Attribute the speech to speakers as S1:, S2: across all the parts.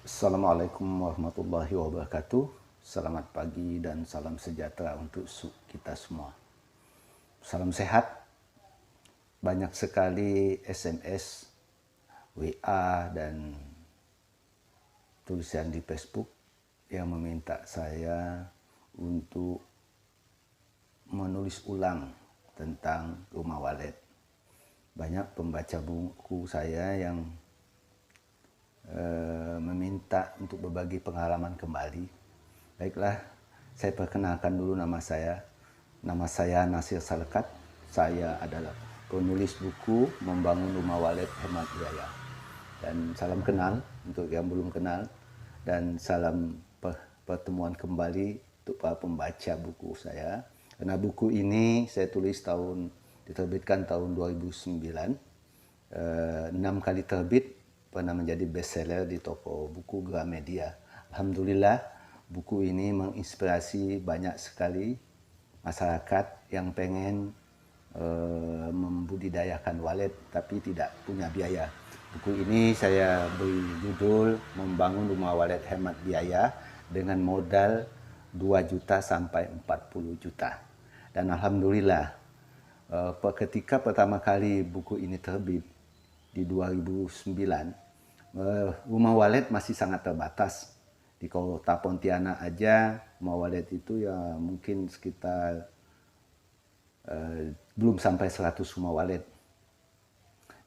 S1: Assalamualaikum warahmatullahi wabarakatuh. Selamat pagi dan salam sejahtera untuk kita semua. Salam sehat. Banyak sekali SMS, WA, dan tulisan di Facebook yang meminta saya untuk menulis ulang tentang rumah walet. Banyak pembaca buku saya yang meminta untuk berbagi pengalaman kembali. Baiklah, saya perkenalkan dulu nama saya. Nama saya Nasir Salekat. Saya adalah penulis buku Membangun Rumah Walet Hemat Biaya. Dan salam kenal untuk yang belum kenal, dan salam pertemuan kembali untuk para pembaca buku saya. Karena buku ini saya tulis diterbitkan tahun 2009, 6 kali terbit, pernah menjadi bestseller di toko buku Gramedia. Alhamdulillah, buku ini menginspirasi banyak sekali masyarakat yang pengen membudidayakan walet tapi tidak punya biaya. Buku ini saya beri judul Membangun Rumah Walet Hemat Biaya dengan modal 2 juta sampai 40 juta. Dan alhamdulillah, ketika pertama kali buku ini terbit di 2009, rumah walet masih sangat terbatas. Di kota Pontianak aja rumah walet itu ya mungkin sekitar belum sampai 100 rumah walet.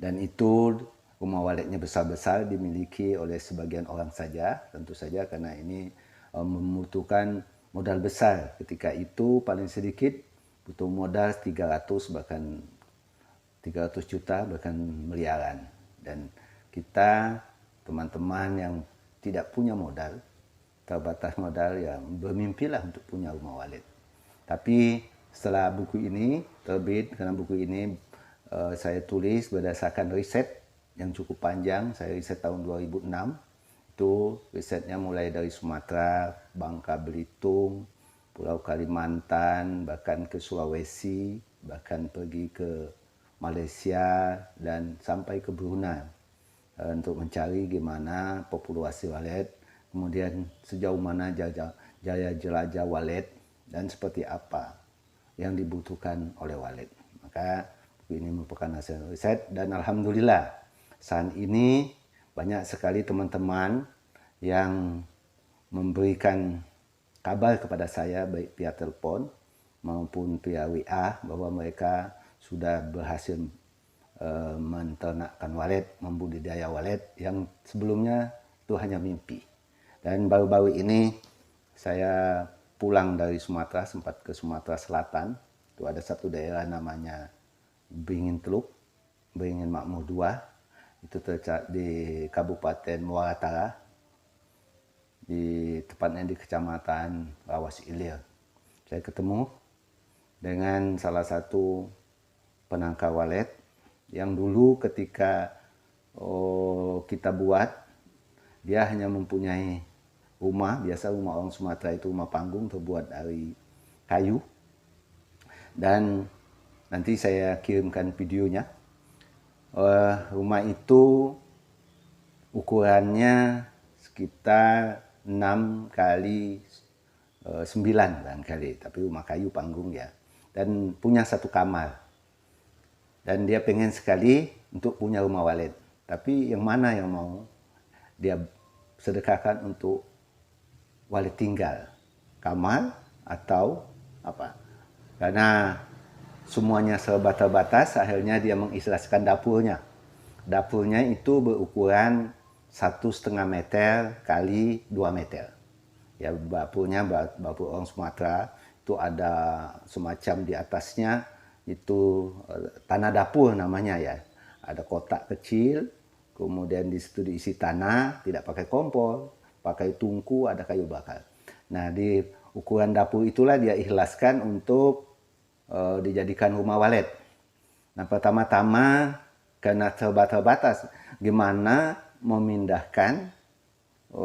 S1: Dan itu rumah waletnya besar-besar dimiliki oleh sebagian orang saja, tentu saja karena ini membutuhkan modal besar. Ketika itu paling sedikit butuh modal 300 bahkan 300 juta bahkan miliaran. Dan kita teman-teman yang tidak punya modal, terbatas modal, ya bermimpilah untuk punya rumah walet. Tapi setelah buku ini terbit, karena buku ini saya tulis berdasarkan riset yang cukup panjang. Saya riset tahun 2006. Itu risetnya mulai dari Sumatera, Bangka Belitung, Pulau Kalimantan, bahkan ke Sulawesi, bahkan pergi ke Malaysia dan sampai ke Brunei untuk mencari gimana populasi walet, kemudian sejauh mana jaya jelajah walet, dan seperti apa yang dibutuhkan oleh walet. Maka buku ini merupakan hasil riset, dan alhamdulillah saat ini banyak sekali teman-teman yang memberikan kabar kepada saya baik via telepon maupun via WA bahwa mereka sudah berhasil menternakkan walet, membudidaya walet yang sebelumnya itu hanya mimpi. Dan baru-baru ini saya pulang dari Sumatera, sempat ke Sumatera Selatan. Itu ada satu daerah namanya Beringin Teluk, Beringin Makmur 2. Itu terletak di Kabupaten Muara Tara, tepatnya di Kecamatan Rawas Ilir. Saya ketemu dengan salah satu penangkar walet yang dulu ketika kita buat, dia hanya mempunyai rumah, biasa rumah orang Sumatera itu rumah panggung terbuat dari kayu. Dan nanti saya kirimkan videonya. Rumah itu ukurannya sekitar 6 kali 9 barangkali, tapi rumah kayu panggung ya. Dan punya 1 kamar. Dan dia pengen sekali untuk punya rumah walet. Tapi yang mana yang mau dia sedekahkan untuk walet tinggal? Kamar atau apa? Karena semuanya serba terbatas, akhirnya dia mengikhlaskan dapurnya. Dapurnya itu berukuran 1,5 meter kali 2 meter. Ya, dapurnya dapur orang Sumatera, itu ada semacam di atasnya itu tanah dapur namanya ya. Ada kotak kecil, kemudian di situ diisi tanah, tidak pakai kompor, pakai tungku, ada kayu bakar. Nah, di ukuran dapur itulah dia ikhlaskan untuk dijadikan rumah walet. Nah, pertama-tama karena terbatas, gimana memindahkan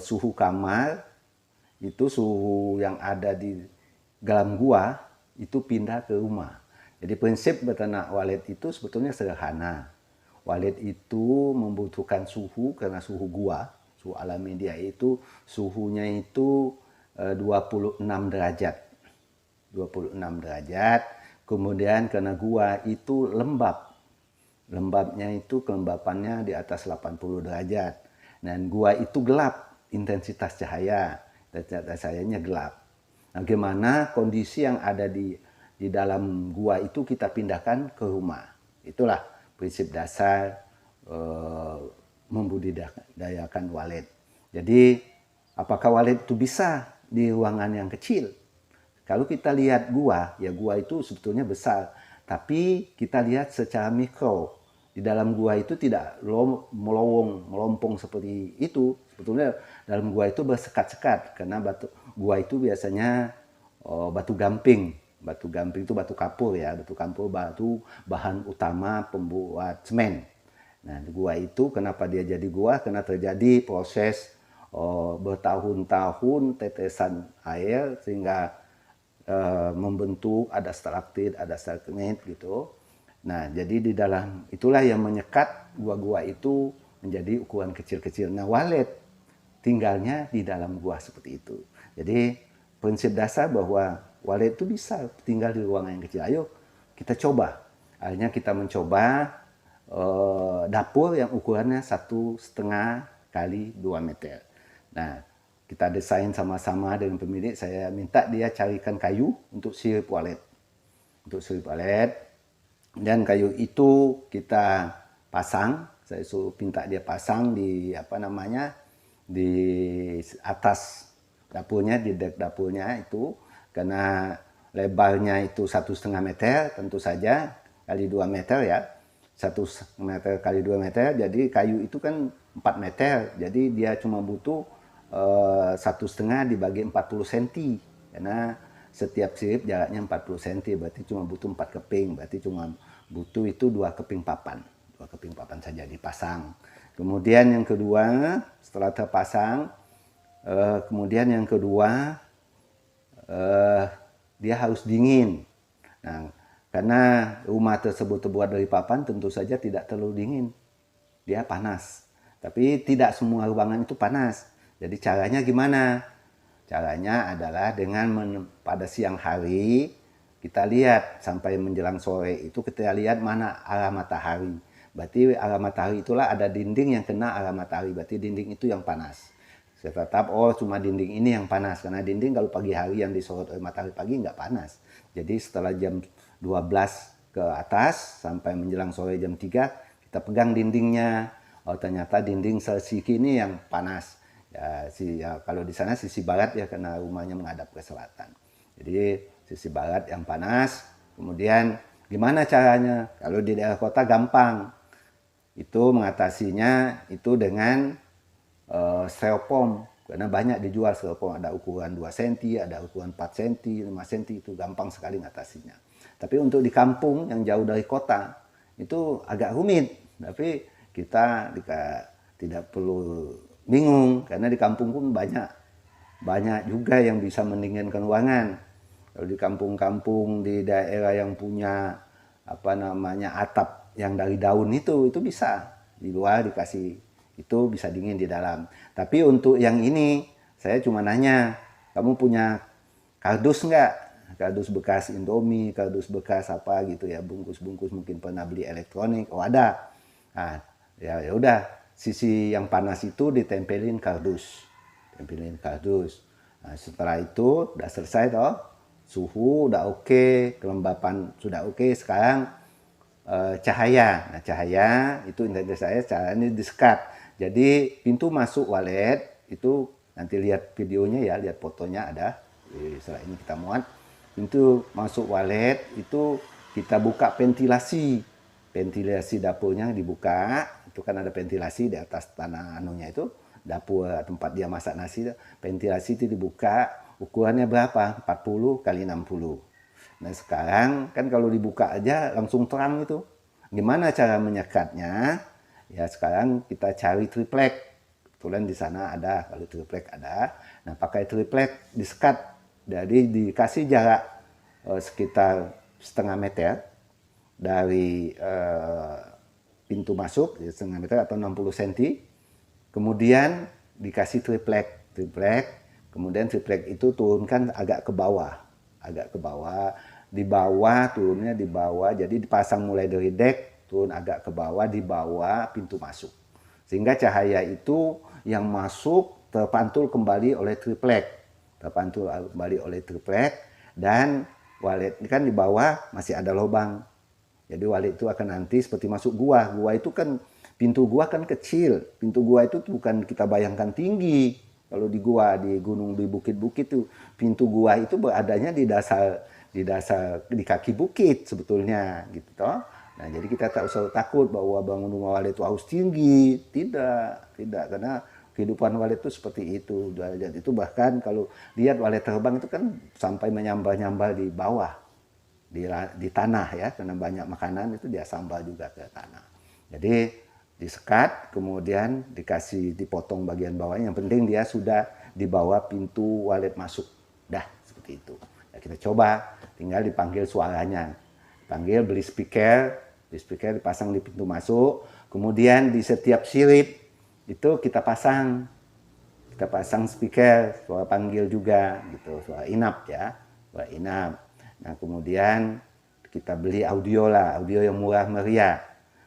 S1: suhu kamar, itu suhu yang ada di dalam gua itu pindah ke rumah. Jadi prinsip beternak walet itu sebetulnya sederhana. Walet itu membutuhkan suhu karena suhu gua Suhu alami dia itu suhunya itu 26 derajat. 26 derajat. Kemudian karena gua itu lembab. Lembabnya itu kelembapannya di atas 80 derajat. Dan gua itu gelap, intensitas cahaya. Intensitas cahayanya gelap. Nah, gimana kondisi yang ada di dalam gua itu kita pindahkan ke rumah. Itulah prinsip dasar membudidayakan walet. Jadi, apakah walet itu bisa di ruangan yang kecil? Kalau kita lihat gua, ya gua itu sebetulnya besar. Tapi kita lihat secara mikro. Di dalam gua itu tidak melompong seperti itu. Sebetulnya dalam gua itu bersekat-sekat. Karena gua itu biasanya batu gamping. Batu gamping itu batu kapur ya. Batu kapur batu bahan utama pembuat semen. Nah, gua itu kenapa dia jadi gua? Karena terjadi proses bertahun-tahun tetesan air sehingga membentuk ada stalaktit, ada stalagmit gitu. Nah, jadi di dalam itulah yang menyekat gua-gua itu menjadi ukuran kecil-kecil. Nah, walet tinggalnya di dalam gua seperti itu. Jadi prinsip dasar bahwa walet itu bisa tinggal di ruangan yang kecil. Ayo kita coba. Akhirnya kita mencoba dapur yang ukurannya 1,5 kali 2 meter. Nah, kita desain sama-sama dengan pemilik. Saya minta dia carikan kayu untuk sirip walet. Untuk sirip walet. Dan kayu itu kita pasang. Saya suruh minta dia pasang di di atas dapurnya, di dek dapurnya itu. Karena lebarnya itu 1,5 meter tentu saja kali 2 meter ya. 1 meter kali 2 meter. Jadi kayu itu kan 4 meter. Jadi dia cuma butuh 1,5 dibagi 40 cm, karena setiap sirip jaraknya 40 cm, berarti cuma butuh 4 keping, berarti cuma butuh itu 2 keping papan, 2 keping papan saja dipasang. Kemudian yang kedua, setelah terpasang, dia harus dingin. Nah, karena rumah tersebut terbuat dari papan, tentu saja tidak terlalu dingin, dia panas. Tapi tidak semua ruangan itu panas. Jadi caranya gimana? Caranya adalah dengan pada siang hari kita lihat sampai menjelang sore itu kita lihat mana arah matahari. Berarti arah matahari itulah ada dinding yang kena arah matahari. Berarti dinding itu yang panas. Saya tetap cuma dinding ini yang panas. Karena dinding kalau pagi hari yang disorot oleh matahari pagi nggak panas. Jadi setelah jam 12 ke atas sampai menjelang sore jam 3 kita pegang dindingnya. Ternyata dinding sisi ini yang panas. Kalau di sana sisi barat ya, karena rumahnya menghadap ke selatan. Jadi sisi barat yang panas. Kemudian gimana caranya? Kalau di daerah kota gampang. Itu mengatasinya itu dengan styrofoam. Karena banyak dijual styrofoam. Ada ukuran 2 cm, ada ukuran 4 cm, 5 cm. Itu gampang sekali mengatasinya. Tapi untuk di kampung yang jauh dari kota, itu agak rumit. Tapi kita tidak perlu bingung, karena di kampung pun banyak juga yang bisa mendinginkan ruangan. Kalau di kampung-kampung di daerah yang punya atap yang dari daun itu bisa di luar dikasih, itu bisa dingin di dalam. Tapi untuk yang ini saya cuma nanya, kamu punya kardus nggak? Kardus bekas Indomie, kardus bekas apa gitu ya, bungkus-bungkus mungkin pernah beli elektronik. Oh ada. Nah, ya udah. Sisi yang panas itu ditempelin kardus. Nah, setelah itu udah selesai toh. Suhu udah oke, kelembapan sudah oke. Sekarang cahaya. Nah, cahaya itu intensitas saya cara ini disekat. Jadi pintu masuk walet itu nanti lihat videonya ya, lihat fotonya ada. Setelah ini kita muat. Pintu masuk walet itu kita buka ventilasi. Ventilasi dapurnya dibuka, itu kan ada ventilasi di atas tanah anunya itu, dapur tempat dia masak nasi, ventilasi itu dibuka, ukurannya berapa? 40 kali 60. Nah sekarang kan kalau dibuka aja langsung terang itu. Gimana cara menyekatnya? Ya sekarang kita cari triplek. Kebetulan di sana ada, kalau triplek ada. Nah pakai triplek disekat, jadi dikasih jarak sekitar 0,5 meter dari pintu masuk, 0,5 meter atau 60 cm. Kemudian dikasih triplek, kemudian triplek itu turunkan agak ke bawah, di bawah turunnya di bawah, jadi dipasang mulai dari deck turun agak ke bawah di bawah pintu masuk, sehingga cahaya itu yang masuk terpantul kembali oleh triplek, dan walet ini kan di bawah masih ada lubang. Jadi walet itu akan nanti seperti masuk gua. Gua itu kan pintu gua kan kecil. Pintu gua itu bukan kita bayangkan tinggi. Kalau di gua, di gunung, di bukit-bukit tuh, pintu gua itu beradanya di kaki bukit sebetulnya gitu toh. Nah, jadi kita tak usah takut bahwa bangun rumah walet itu harus tinggi. Tidak, karena kehidupan walet itu seperti itu. Dan itu bahkan kalau lihat walet terbang itu kan sampai menyambal-nyambal di bawah, di tanah ya, karena banyak makanan itu dia sambal juga ke tanah. Jadi disekat, kemudian dipotong bagian bawahnya. Yang penting dia sudah di bawah pintu walet masuk. Dah seperti itu. Ya, kita coba, tinggal dipanggil suaranya. Panggil, beli speaker dipasang di pintu masuk. Kemudian di setiap sirip itu kita pasang speaker, suara panggil juga gitu, suara inap ya, suara inap. Nah, kemudian kita beli audio yang murah meriah.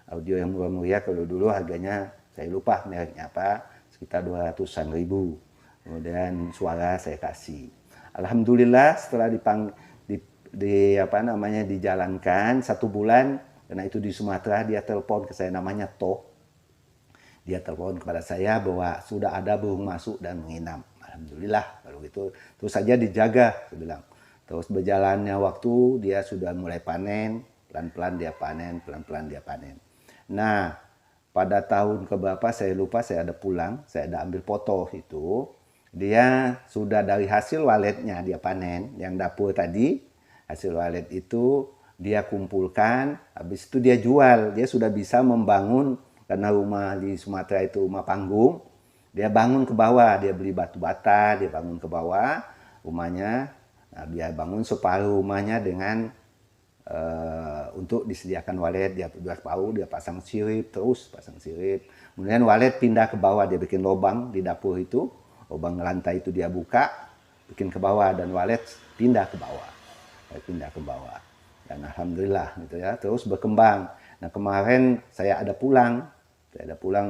S1: Kalau dulu harganya saya lupa mereknya apa, sekitar 200-an ribu. Kemudian suara saya kasih. Alhamdulillah setelah dijalankan 1 bulan, karena itu di Sumatera, dia telepon ke saya, namanya Toh. Dia telepon kepada saya bahwa sudah ada burung masuk dan menginap. Alhamdulillah kalau gitu, terus saja dijaga, saya bilang. Terus berjalannya waktu, dia sudah mulai panen, pelan-pelan dia panen. Nah, pada tahun keberapa saya lupa, saya ada pulang, saya ada ambil foto itu. Dia sudah dari hasil waletnya dia panen, yang dapur tadi, hasil walet itu dia kumpulkan, habis itu dia jual. Dia sudah bisa membangun, karena rumah di Sumatera itu rumah panggung, dia bangun ke bawah, dia beli batu bata, dia bangun ke bawah rumahnya. Nah, dia bangun separuh rumahnya dengan untuk disediakan walet, dia pasang sirip, kemudian walet pindah ke bawah, dia bikin lubang di dapur itu, lubang lantai itu dia buka, bikin ke bawah, dan walet pindah ke bawah, dan alhamdulillah gitu ya, terus berkembang. Nah, kemarin saya ada pulang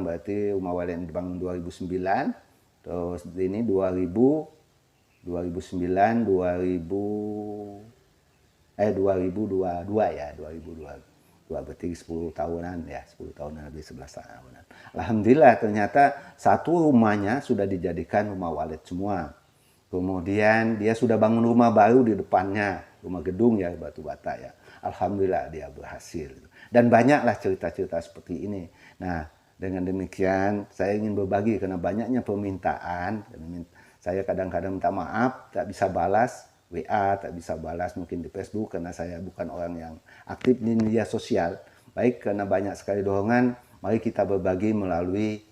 S1: berarti rumah walet dibangun 2009, terus ini 2022 ya, 2022 berarti 10 tahunan ya, 10 tahunan lebih, 11 tahunan. Alhamdulillah ternyata satu rumahnya sudah dijadikan rumah walet semua. Kemudian dia sudah bangun rumah baru di depannya, rumah gedung ya, batu bata ya. Alhamdulillah dia berhasil. Dan banyaklah cerita-cerita seperti ini. Nah, dengan demikian saya ingin berbagi karena banyaknya permintaan. Saya kadang-kadang minta maaf, tak bisa balas WA, tak bisa balas mungkin di Facebook karena saya bukan orang yang aktif di media sosial. Baik, karena banyak sekali dorongan, mari kita berbagi melalui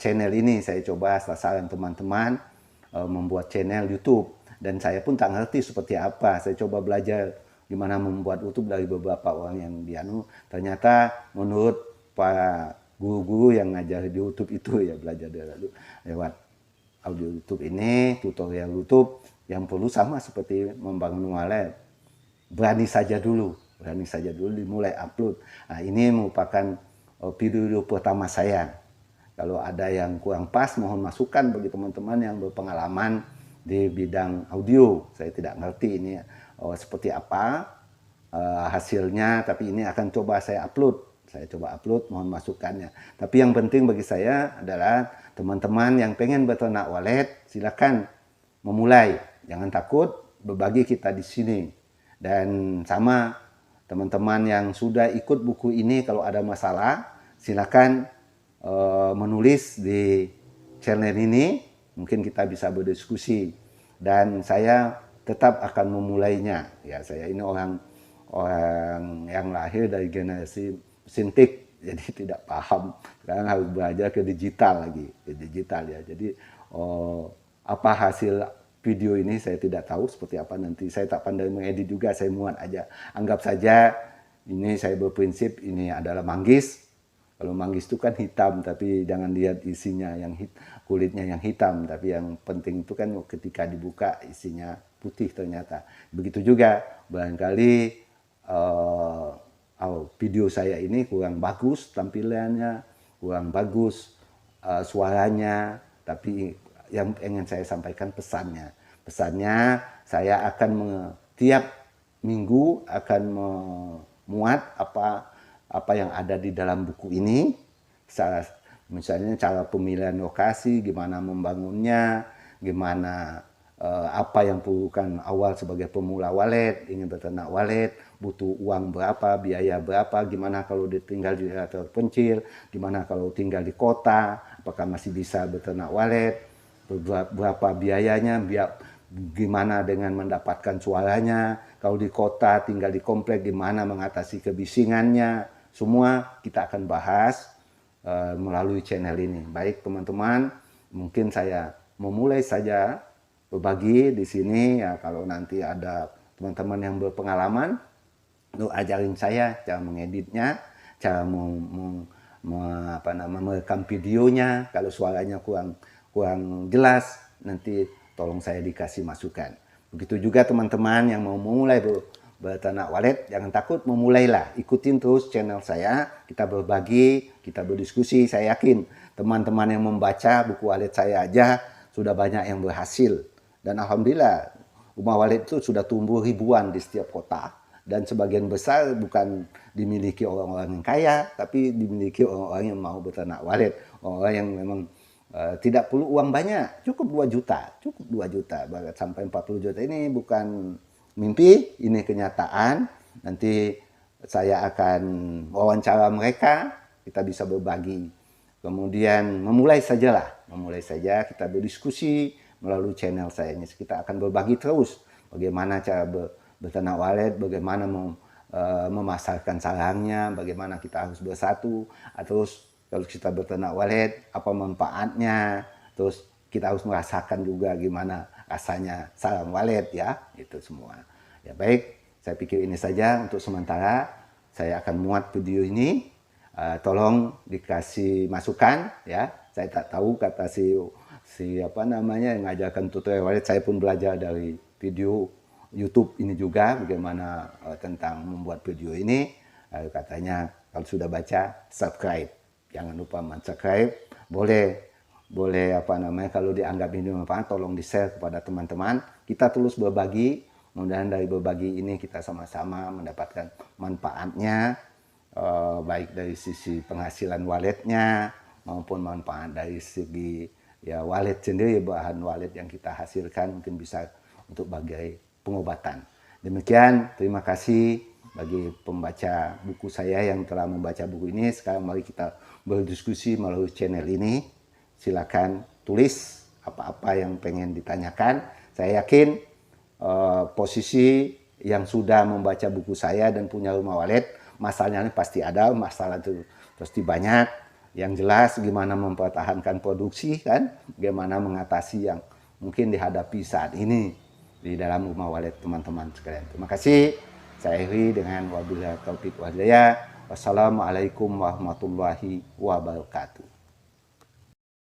S1: channel ini. Saya coba saran teman-teman membuat channel YouTube, dan saya pun tak ngerti seperti apa. Saya coba belajar gimana membuat YouTube dari beberapa orang yang ternyata menurut para guru-guru yang ngajar di YouTube itu ya, belajar lewat audio YouTube ini, tutorial YouTube, yang perlu sama seperti membangun walet. Berani saja dulu dimulai upload. Nah, ini merupakan video pertama saya. Kalau ada yang kurang pas, mohon masukan bagi teman-teman yang berpengalaman di bidang audio. Saya tidak ngerti ini seperti apa hasilnya, tapi ini akan coba saya upload. Mohon masukannya. Tapi yang penting bagi saya adalah teman-teman yang pengen beternak walet, silakan memulai. Jangan takut, berbagi kita di sini. Dan sama teman-teman yang sudah ikut buku ini, kalau ada masalah, silakan menulis di channel ini. Mungkin kita bisa berdiskusi. Dan saya tetap akan memulainya. Ya, saya ini orang yang lahir dari generasi sintik, jadi tidak paham. Sekarang harus belajar ke digital ya. Jadi apa hasil video ini saya tidak tahu seperti apa nanti. Saya tak pandai mengedit juga, saya muat aja. Anggap saja ini saya berprinsip ini adalah manggis. Kalau manggis itu kan hitam, tapi jangan lihat isinya yang kulitnya yang hitam, tapi yang penting itu kan ketika dibuka isinya putih ternyata. Begitu juga barangkali video saya ini kurang bagus tampilannya, kurang bagus suaranya, tapi yang ingin saya sampaikan pesannya. Pesannya saya akan tiap minggu akan memuat apa yang ada di dalam buku ini, misalnya cara pemilihan lokasi, gimana membangunnya, gimana apa yang perlukan awal sebagai pemula walet, ingin beternak walet, butuh uang berapa, biaya berapa, gimana kalau tinggal di daerah terpencil, gimana kalau tinggal di kota, apakah masih bisa beternak walet, berapa biayanya, gimana dengan mendapatkan suaranya, kalau di kota tinggal di komplek gimana mengatasi kebisingannya, semua kita akan bahas melalui channel ini. Baik teman-teman, mungkin saya memulai saja berbagi di sini ya, kalau nanti ada teman-teman yang berpengalaman, lu ajarin saya cara mengeditnya, cara merekam videonya, kalau suaranya kurang jelas nanti tolong saya dikasih masukan. Begitu juga teman-teman yang mau memulai beternak walet, jangan takut, memulailah, ikutin terus channel saya, kita berbagi, kita berdiskusi. Saya yakin teman-teman yang membaca buku walet saya aja sudah banyak yang berhasil. Dan alhamdulillah rumah walet itu sudah tumbuh ribuan di setiap kota, dan sebagian besar bukan dimiliki orang-orang yang kaya, tapi dimiliki orang-orang yang mau beternak walet, orang yang memang tidak perlu uang banyak, cukup 2 juta, cukup 2 juta, bahkan sampai 40 juta. Ini bukan mimpi, ini kenyataan. Nanti saya akan wawancara mereka, kita bisa berbagi. Kemudian memulai sajalah, memulai saja kita berdiskusi melalui channel saya ini. Kita akan berbagi terus bagaimana cara beternak walet, bagaimana memasarkan sarangnya, bagaimana kita harus bersatu, terus kalau kita beternak walet apa manfaatnya, terus kita harus merasakan juga gimana rasanya sarang walet ya, itu semua. Ya baik, saya pikir ini saja untuk sementara. Saya akan muat video ini, tolong dikasih masukan ya. Saya tak tahu kata si apa namanya yang ngajarkan tutorial walet, saya pun belajar dari video YouTube ini juga bagaimana tentang membuat video ini. Katanya kalau sudah baca subscribe, jangan lupa subscribe. Boleh apa namanya, kalau dianggap ini bermanfaat tolong di share kepada teman-teman. Kita terus berbagi, mudah-mudahan dari berbagi ini kita sama-sama mendapatkan manfaatnya, baik dari sisi penghasilan waletnya maupun manfaat dari segi ya walet sendiri, bahan walet yang kita hasilkan mungkin bisa untuk bagai pengobatan. Demikian, terima kasih bagi pembaca buku saya yang telah membaca buku ini. Sekarang mari kita berdiskusi melalui channel ini. Silakan tulis apa-apa yang pengen ditanyakan. Saya yakin posisi yang sudah membaca buku saya dan punya rumah walet, masalahnya pasti ada, masalah itu pasti banyak. Yang jelas gimana mempertahankan produksi kan, bagaimana mengatasi yang mungkin dihadapi saat ini di dalam rumah walet teman-teman sekalian. Terima kasih. Saya akhiri dengan wabillahi taufiq wal hidayah. Wassalamualaikum warahmatullahi wabarakatuh.